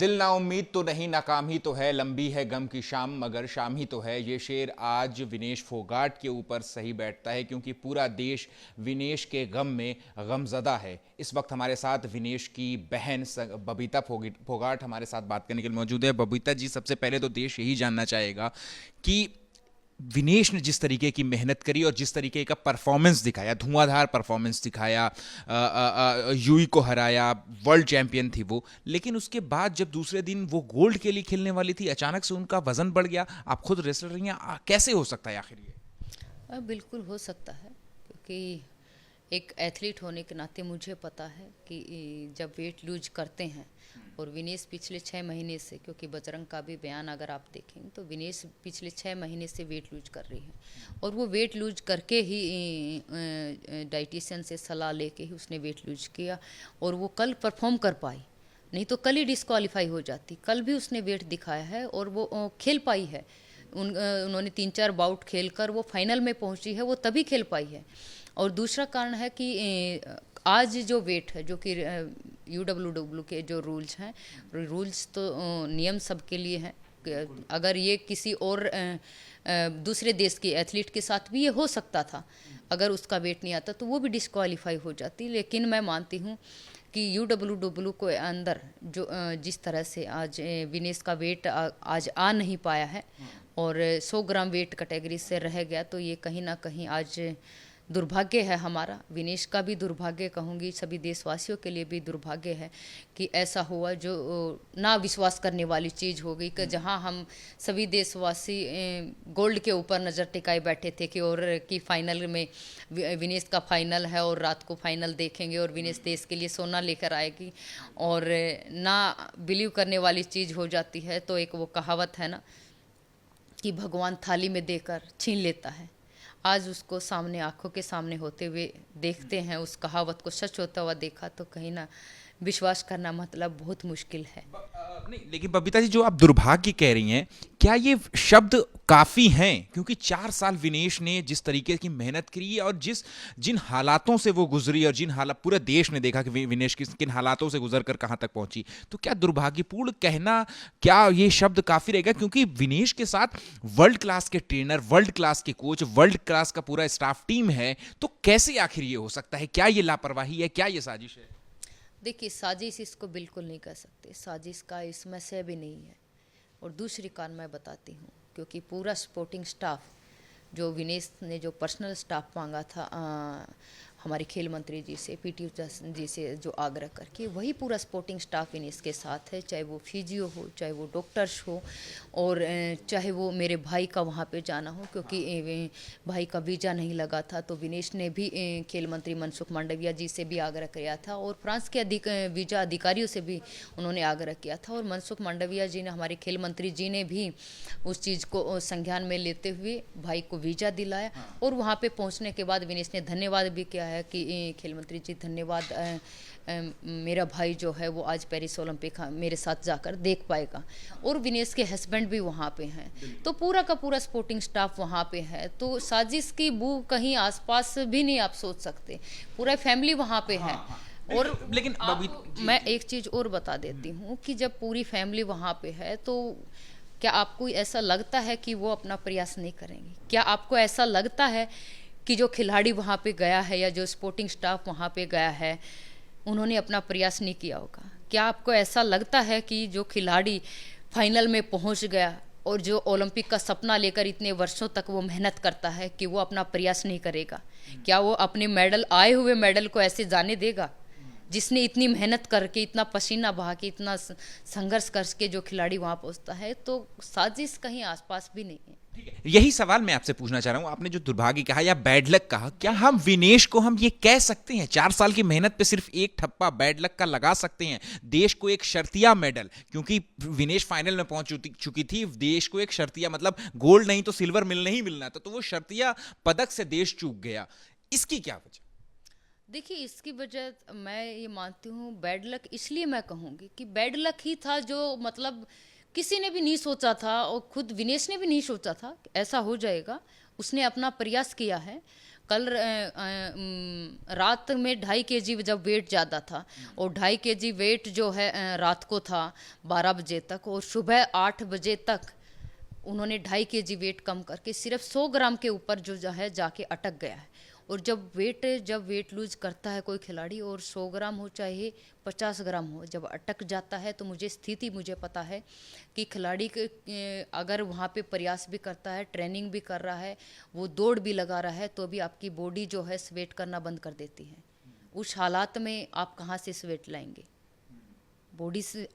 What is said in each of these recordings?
दिल ना उम्मीद तो नहीं, नाकाम ही तो है, लंबी है गम की शाम मगर शाम ही तो है। ये शेर आज विनेश फोगाट के ऊपर सही बैठता है क्योंकि पूरा देश विनेश के गम में गमजदा है। इस वक्त हमारे साथ विनेश की बहन बबीता फोगाट हमारे साथ बात करने के लिए मौजूद है। बबीता जी, सबसे पहले तो देश यही जानना चाहेगा कि विनेश ने जिस तरीके की मेहनत करी और जिस तरीके का परफॉर्मेंस दिखाया, धुआंधार परफॉर्मेंस दिखाया, यूई को हराया, वर्ल्ड चैंपियन थी वो, लेकिन उसके बाद जब दूसरे दिन वो गोल्ड के लिए खेलने वाली थी, अचानक से उनका वजन बढ़ गया। आप खुद रेसलर रही हैं, कैसे हो सकता है आखिर ये? बिल्कुल हो सकता है, क्योंकि एक एथलीट होने के नाते मुझे पता है कि जब वेट लूज करते हैं, और विनेश पिछले 6 महीने से, क्योंकि बजरंग का भी बयान अगर आप देखेंगे तो विनेश पिछले 6 महीने से वेट लूज कर रही है, और वो वेट लूज करके ही डाइटिशियन से सलाह लेके ही उसने वेट लूज किया, और वो कल परफॉर्म कर पाई। नहीं तो कल ही डिस्क्वालीफाई हो जाती। कल भी उसने वेट दिखाया है और वो खेल पाई है। उन्होंने 3-4 बाउट खेलकर वो फाइनल में पहुंची है, वो तभी खेल पाई है। और दूसरा कारण है कि आज जो वेट है, जो कि UWW के जो रूल्स हैं, रूल्स तो नियम सबके लिए हैं। अगर ये किसी और दूसरे देश के एथलीट के साथ भी ये हो सकता था, अगर उसका वेट नहीं आता तो वो भी डिस्क्वालीफाई हो जाती। लेकिन मैं मानती हूँ कि UWW को अंदर जो जिस तरह से आज विनेश का वेट आज आ नहीं पाया है और 100 ग्राम वेट कैटेगरी से रह गया, तो ये कहीं ना कहीं आज दुर्भाग्य है हमारा। विनेश का भी दुर्भाग्य कहूँगी, सभी देशवासियों के लिए भी दुर्भाग्य है कि ऐसा हुआ, जो ना विश्वास करने वाली चीज़ हो गई कि जहां हम सभी देशवासी गोल्ड के ऊपर नज़र टिकाए बैठे थे कि और कि फाइनल में विनेश का फाइनल है और रात को फाइनल देखेंगे और विनेश देश के लिए सोना लेकर आएगी, और ना बिलीव करने वाली चीज़ हो जाती है। तो एक वो कहावत है ना कि भगवान थाली में देकर छीन लेता है। आज उसको सामने, आंखों के सामने होते हुए देखते हैं, उस कहावत को सच होता हुआ देखा, तो कहीं ना विश्वास करना मतलब बहुत मुश्किल है। नहीं, लेकिन बबीता जी, जो आप दुर्भाग्य कह रही हैं, क्या ये शब्द काफी हैं? क्योंकि 4 साल विनेश ने जिस तरीके की मेहनत करी है और जिन हालातों से वो गुजरी और जिन हालात पूरे देश ने देखा कि विनेश किन हालातों से गुजर कर कहां तक पहुंची, तो क्या दुर्भाग्यपूर्ण कहना, क्या ये शब्द काफी रहेगा? क्योंकि विनेश के साथ वर्ल्ड क्लास के ट्रेनर, वर्ल्ड क्लास के कोच, वर्ल्ड क्लास का पूरा स्टाफ टीम है, तो कैसे आखिर ये हो सकता है? क्या ये लापरवाही है? क्या ये साजिश है? देखिए, साजिश इसको बिल्कुल नहीं कह सकते, साजिश का इसमें से भी नहीं है। और दूसरी कारण मैं बताती हूँ, क्योंकि पूरा सपोर्टिंग स्टाफ, जो विनेश ने जो पर्सनल स्टाफ मांगा था हमारे खेल मंत्री जी से, PT उषा जी से, जो आग्रह करके, वही पूरा सपोर्टिंग स्टाफ विनेश के साथ है। चाहे वो फिजियो हो, चाहे वो डॉक्टर्स हो, और चाहे वो मेरे भाई का वहाँ पे जाना हो, क्योंकि भाई का वीज़ा नहीं लगा था, तो विनेश ने भी खेल मंत्री मनसुख मांडविया जी से भी आग्रह किया था, और फ्रांस के वीज़ा अधिकारियों से भी उन्होंने आग्रह किया था, और मनसुख मांडविया जी ने, हमारे खेल मंत्री जी ने भी उस चीज़ को संज्ञान में लेते हुए भाई को वीज़ा दिलाया। और वहाँ पे पहुँचने के बाद विनेश ने धन्यवाद भी किया है कि खेल मंत्री जी धन्यवाद, मेरा भाई जो है वो आज पेरिस ओलंपिक मेरे साथ जाकर देख पाएगा। और विनेश के हस्बैंड भी वहाँ पे हैं, तो पूरा का पूरा स्पोर्टिंग स्टाफ वहाँ पे है। तो साजिश की बू कहीं आसपास भी नहीं आप सोच सकते, पूरा फैमिली वहाँ पे है। और लेकिन मैं एक चीज़ और बता देती हूँ कि जब पूरी फैमिली वहाँ पे है, तो क्या आपको ऐसा लगता है कि वो अपना प्रयास नहीं करेंगे? क्या आपको ऐसा लगता है कि जो खिलाड़ी वहाँ पे गया है या जो स्पोर्टिंग स्टाफ वहाँ पे गया है, उन्होंने अपना प्रयास नहीं किया होगा? क्या आपको ऐसा लगता है कि जो खिलाड़ी फाइनल में पहुँच गया और जो ओलंपिक का सपना लेकर इतने वर्षों तक वो मेहनत करता है, कि वो अपना प्रयास नहीं करेगा? क्या वो अपने मेडल, आए हुए मेडल को ऐसे जाने देगा? जिसने इतनी मेहनत करके, इतना पसीना बहा के, इतना संघर्ष करके जो खिलाड़ी वहाँ पहुँचता है, तो साजिश कहीं आसपास भी नहीं है। यही सवाल मैं आपसे पूछना चाह रहा हूं। आपने जो दुर्भाग्य कहा या बैड लक कहा, क्या हम विनेश को हम ये कह सकते हैं 4 साल की मेहनत पे सिर्फ एक ठप्पा बैड लक का लगा सकते हैं? देश को एक शर्तिया मेडल, क्योंकि विनेश फाइनल में पहुंच चुकी थी, देश को एक शर्तिया, मतलब गोल्ड नहीं तो सिल्वर मिलना ही मिलना था, तो वो शर्तिया पदक से देश चूक गया। इसकी क्या वजह? देखिए, इसकी वजह मैं ये मानती हूँ बैड लक, इसलिए मैं कहूँगी कि बैड लक ही था, जो मतलब किसी ने भी नहीं सोचा था, और खुद विनेश ने भी नहीं सोचा था कि ऐसा हो जाएगा। उसने अपना प्रयास किया है, कल रात में 2.5 kg जब वेट ज़्यादा था, और 2.5 kg वेट जो है रात को था 12 बजे तक, और सुबह 8 बजे तक उन्होंने 2.5 kg वेट कम करके सिर्फ 100 ग्राम के ऊपर जो है जाके अटक गया है। और जब वेट लूज करता है कोई खिलाड़ी, और 100 ग्राम हो चाहे 50 ग्राम हो, जब अटक जाता है तो मुझे पता है कि खिलाड़ी अगर वहाँ पे प्रयास भी करता है, ट्रेनिंग भी कर रहा है, वो दौड़ भी लगा रहा है, तो भी आपकी बॉडी जो है स्वेट करना बंद कर देती है। उस हालात में आप कहाँ से स्वेट लाएंगे?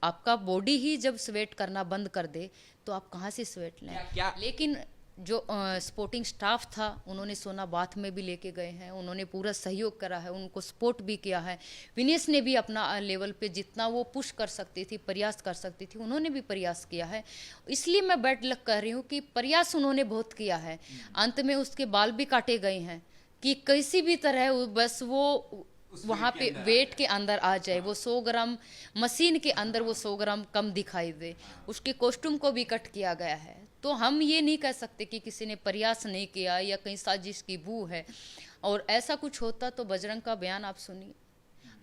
आपका बॉडी ही जब स्वेट करना बंद कर दे तो आप कहाँ से स्वेट लें? लेकिन जो स्पोर्टिंग स्टाफ था उन्होंने सोना बाथ में भी लेके गए हैं, उन्होंने पूरा सहयोग करा है, उनको सपोर्ट भी किया है। विनेश ने भी अपना लेवल पे जितना वो पुश कर सकती थी, प्रयास कर सकती थी, उन्होंने भी प्रयास किया है। इसलिए मैं बैड लक कर रही हूँ कि प्रयास उन्होंने बहुत किया है। अंत में उसके बाल भी काटे गए हैं कि किसी भी तरह बस वो वहाँ पे वेट के अंदर आ जाए, वो 100 ग्राम मशीन के अंदर वो 100 ग्राम कम दिखाई दे। उसके कॉस्ट्यूम को भी कट किया गया है। तो हम ये नहीं कह सकते कि किसी ने प्रयास नहीं किया या कहीं साजिश की बू है। और ऐसा कुछ होता तो बजरंग का बयान आप सुनिए,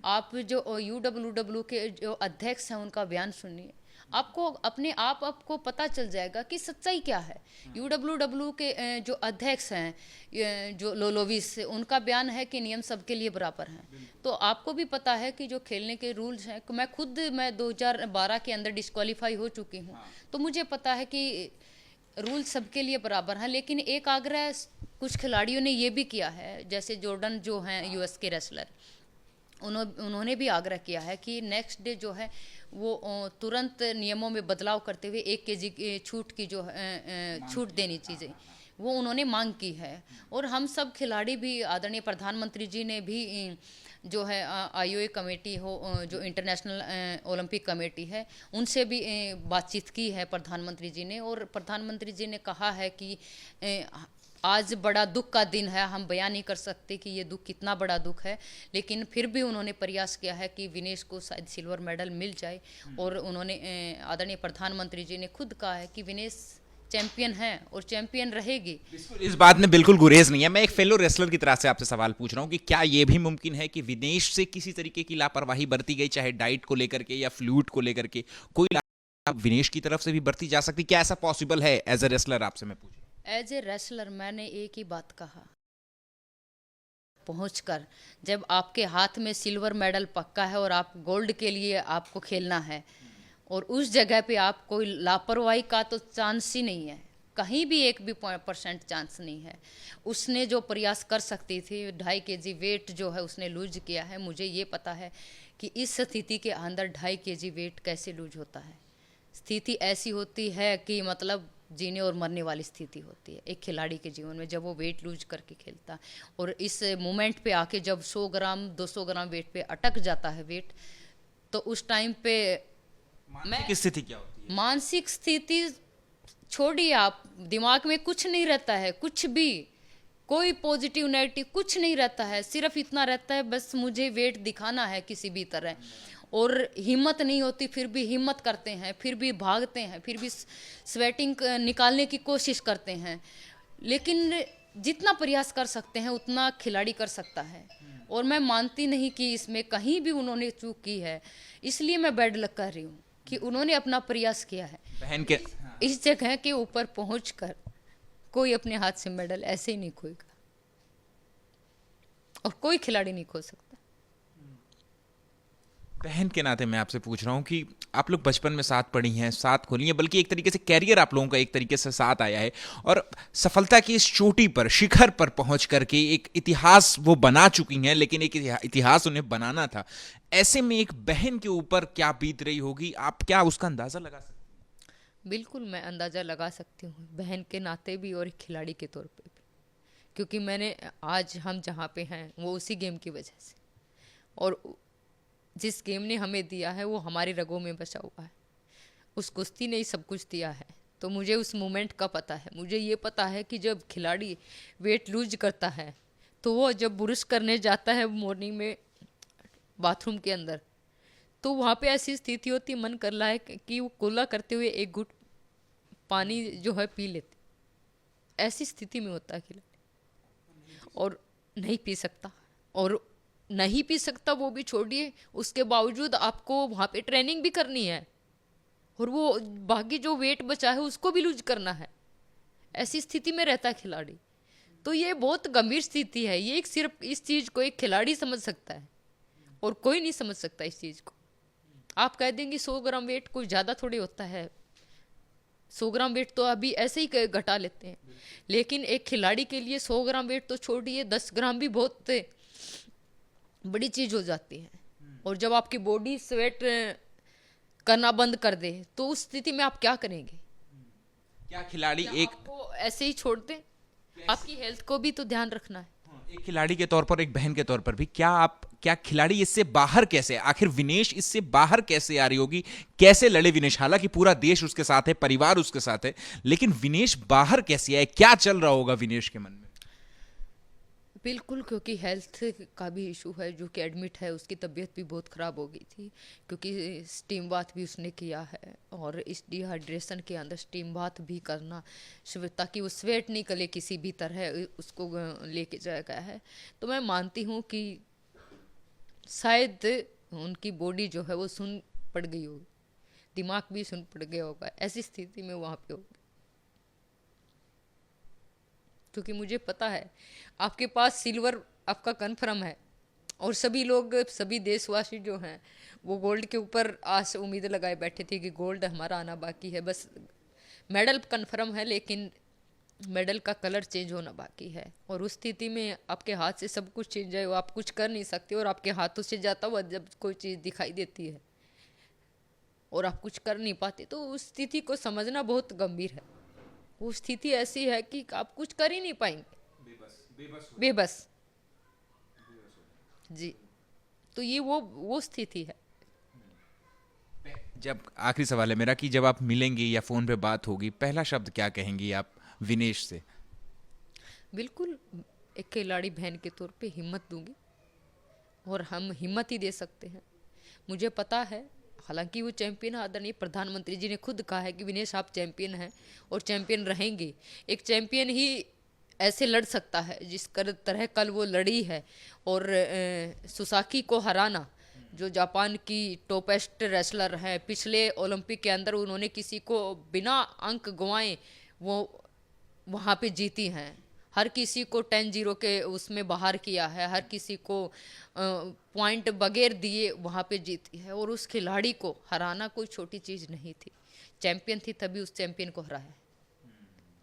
आप जो UWW के जो अध्यक्ष हैं उनका बयान सुनिए, आपको अपने आपको पता चल जाएगा कि सच्चाई क्या है। UWW के जो अध्यक्ष हैं जो लोलोविस, उनका बयान है कि नियम सबके लिए बराबर हैं। तो आपको भी पता है कि जो खेलने के रूल्स हैं, मैं 2012 के अंदर डिस्क्वालीफाई हो चुकी हूँ, तो मुझे पता है कि रूल सबके लिए बराबर हैं। लेकिन एक आग्रह कुछ खिलाड़ियों ने ये भी किया है, जैसे जॉर्डन जो हैं US के रेसलर, उन्होंने भी आग्रह किया है कि नेक्स्ट डे जो है वो तुरंत नियमों में बदलाव करते हुए 1 kg की छूट की जो छूट देनी चीज़ें, वो उन्होंने मांग की है। और हम सब खिलाड़ी भी, आदरणीय प्रधानमंत्री जी ने भी जो है IOA कमेटी जो इंटरनेशनल ओलंपिक कमेटी है, उनसे भी बातचीत की है प्रधानमंत्री जी ने। और प्रधानमंत्री जी ने कहा है कि आज बड़ा दुख का दिन है, हम बयान नहीं कर सकते कि ये दुख कितना बड़ा दुख है, लेकिन फिर भी उन्होंने प्रयास किया है कि विनेश को शायद सिल्वर मेडल मिल जाए। और उन्होंने आदरणीय प्रधानमंत्री जी ने खुद कहा है कि विनेश चैंपियन है और चैंपियन रहेगी। इस बात में बिल्कुल गुरेज नहीं है। मैं एक फेलो रेसलर की तरह से आपसे सवाल पूछ रहा हूं कि क्या यह भी मुमकिन है कि विनेश से किसी तरीके की लापरवाही बरती गई, चाहे डाइट को लेकर के या फ्लूइड को लेकर के, कोई विनेश की तरफ से भी बरती जा सकती? क्या ऐसा पॉसिबल है? एज ए रेसलर आपसे मैं पूछ, एज ए रेसलर मैंने एक ही बात कहा, पहुंचकर जब आपके हाथ में सिल्वर मेडल पक्का है और आप गोल्ड के लिए आपको खेलना है, और उस जगह पे आप कोई लापरवाही का तो चांस ही नहीं है, कहीं भी 1 भी % चांस नहीं है। उसने जो प्रयास कर सकती थी, 2.5 kg वेट जो है उसने लूज किया है। मुझे ये पता है कि इस स्थिति के अंदर 2.5 kg वेट कैसे लूज होता है। स्थिति ऐसी होती है कि मतलब जीने और मरने वाली स्थिति होती है एक खिलाड़ी के जीवन में, जब वो वेट लूज करके खेलता है। और इस मोमेंट पे आके जब 100 ग्राम 200 ग्राम वेट पे अटक जाता है वेट, तो उस टाइम पे मानसिक स्थिति क्या होती है? मानसिक स्थिति छोड़िए, आप दिमाग में कुछ नहीं रहता है, कुछ भी, कोई पॉजिटिव नेगेटिव कुछ नहीं रहता है। सिर्फ इतना रहता है बस मुझे वेट दिखाना है किसी भी तरह। और हिम्मत नहीं होती, फिर भी हिम्मत करते हैं, फिर भी भागते हैं, फिर भी स्वेटिंग निकालने की कोशिश करते हैं। लेकिन जितना प्रयास कर सकते हैं उतना खिलाड़ी कर सकता है। और मैं मानती नहीं कि इसमें कहीं भी उन्होंने चूक की है, इसलिए मैं बैड लक कर रही हूँ कि उन्होंने अपना प्रयास किया है। बहन के इस जगह के ऊपर पहुंचकर कोई अपने हाथ से मेडल ऐसे ही नहीं खोएगा, और कोई खिलाड़ी नहीं खो सकता। बहन के नाते मैं आपसे पूछ रहा हूं कि आप लोग बचपन में साथ पढ़ी हैं, साथ खोली हैं, बल्कि एक तरीके से कैरियर आप लोगों का एक तरीके से साथ आया है, और सफलता की इस चोटी पर, शिखर पर पहुंच करके एक इतिहास वो बना चुकी हैं, लेकिन एक इतिहास उन्हें बनाना था। ऐसे में एक बहन के ऊपर क्या बीत रही होगी, आप क्या उसका अंदाजा लगा सकते हैं? बिल्कुल मैं अंदाज़ा लगा सकती हूँ, बहन के नाते भी और एक खिलाड़ी के तौर पे भी, क्योंकि मैंने आज हम जहाँ पे हैं वो उसी गेम की वजह से, और जिस गेम ने हमें दिया है वो हमारे रगों में बसा हुआ है। उस कुश्ती ने ही सब कुछ दिया है। तो मुझे उस मोमेंट का पता है। मुझे ये पता है कि जब खिलाड़ी वेट लूज करता है तो वो जब ब्रश करने जाता है मॉर्निंग में बाथरूम के अंदर, तो वहाँ पे ऐसी स्थिति होती है, मन कर रहा है कि वो कुल्ला करते हुए एक घुट पानी जो है पी लेते। ऐसी स्थिति में होता है खिलाड़ी। और नहीं पी सकता, और नहीं पी सकता वो भी छोड़िए, उसके बावजूद आपको वहाँ पे ट्रेनिंग भी करनी है और वो बाकी जो वेट बचा है उसको भी लूज करना है। ऐसी स्थिति में रहता है खिलाड़ी। तो ये बहुत गंभीर स्थिति है। ये एक सिर्फ इस चीज़ को एक खिलाड़ी समझ सकता है और कोई नहीं समझ सकता इस चीज़ को। आप कह देंगे 100 ग्राम वेट कोई ज़्यादा थोड़ी होता है, 100 ग्राम वेट तो अभी ऐसे ही घटा लेते हैं, लेकिन एक खिलाड़ी के लिए 100 ग्राम वेट तो छोड़िए, 10 ग्राम भी बहुत बड़ी चीज़ हो जाती है। और जब आपकी बॉडी स्वेट करना बंद कर दे तो उस स्थिति में आप क्या करेंगे? क्या खिलाड़ी एक आपको ऐसे ही छोड़ दें? आपकी हेल्थ को भी तो ध्यान रखना है। एक खिलाड़ी के तौर पर, एक बहन के तौर पर भी, क्या खिलाड़ी इससे बाहर कैसे, आखिर विनेश इससे बाहर कैसे आ रही होगी? कैसे लड़े विनेश? हालांकि पूरा देश उसके साथ है, परिवार उसके साथ है, लेकिन विनेश बाहर कैसे आए? क्या चल रहा होगा विनेश के मन में? बिल्कुल, क्योंकि हेल्थ का भी इशू है, जो कि एडमिट है, उसकी तबीयत भी बहुत ख़राब हो गई थी, क्योंकि स्टीम बाथ भी उसने किया है और इस डिहाइड्रेशन के अंदर स्टीम बाथ भी करना ताकि वो स्वेट निकले किसी भी तरह, उसको लेके जाया गया है। तो मैं मानती हूँ कि शायद उनकी बॉडी जो है वो सुन पड़ गई होगी, दिमाग भी सुन पड़ गया होगा, ऐसी स्थिति में वहाँ पे होगी। क्योंकि मुझे पता है आपके पास सिल्वर आपका कन्फर्म है, और सभी लोग, सभी देशवासी जो हैं वो गोल्ड के ऊपर आस उम्मीद लगाए बैठे थे कि गोल्ड हमारा आना बाकी है, बस मेडल कन्फर्म है, लेकिन मेडल का कलर चेंज होना बाकी है। और उस स्थिति में आपके हाथ से सब कुछ चेंज है, आप कुछ कर नहीं सकते, और आपके हाथों से जाता हुआ जब कोई चीज़ दिखाई देती है और आप कुछ कर नहीं पाते, तो उस स्थिति को समझना बहुत गंभीर है। वो स्थिति ऐसी है कि आप कुछ कर ही नहीं पाएंगे, बेबस जी। तो ये वो स्थिति है। जब आखिरी सवाल है मेरा कि जब आप मिलेंगी या फोन पे बात होगी, पहला शब्द क्या कहेंगी आप विनेश से? बिल्कुल, एक खिलाड़ी बहन के तौर पे हिम्मत दूंगी, और हम हिम्मत ही दे सकते हैं। मुझे पता है, हालांकि वो चैंपियन, आदरणीय प्रधानमंत्री जी ने खुद कहा है कि विनेश आप चैंपियन हैं और चैंपियन रहेंगे। एक चैंपियन ही ऐसे लड़ सकता है जिस तरह कल वो लड़ी है, और सुसाकी को हराना, जो जापान की टॉपेस्ट रेसलर है, पिछले ओलंपिक के अंदर उन्होंने किसी को बिना अंक गंवाए वो वहाँ पे जीती हैं। हर किसी को 10-0 के उसमें बाहर किया है, हर किसी को पॉइंट बगैर दिए वहाँ पे जीती है, और उस खिलाड़ी को हराना कोई छोटी चीज़ नहीं थी। चैंपियन थी तभी उस चैंपियन को हराया।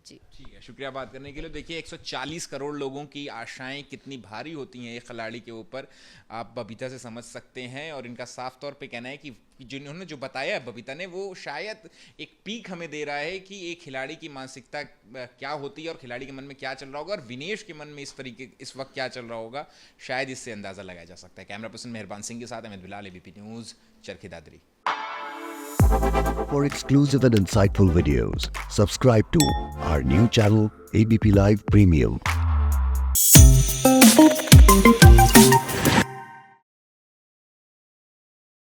जी ठीक है, शुक्रिया बात करने के लिए। देखिए 140 करोड़ लोगों की आशाएं कितनी भारी होती हैं एक खिलाड़ी के ऊपर, आप बबीता से समझ सकते हैं। और इनका साफ तौर पे कहना है कि जिन्होंने जो बताया है बबीता ने, वो शायद एक पीक हमें दे रहा है कि एक खिलाड़ी की मानसिकता क्या होती है और खिलाड़ी के मन में क्या चल रहा होगा, और विनेश के मन में इस वक्त क्या चल रहा होगा, शायद इससे अंदाज़ा लगाया जा सकता है। कैमरा पर्सन मेहरबान सिंह के साथ Ahmad Bilal, ABP news, Charkhi Dadri. For exclusive and insightful videos, subscribe to our new channel, ABP Live Premium.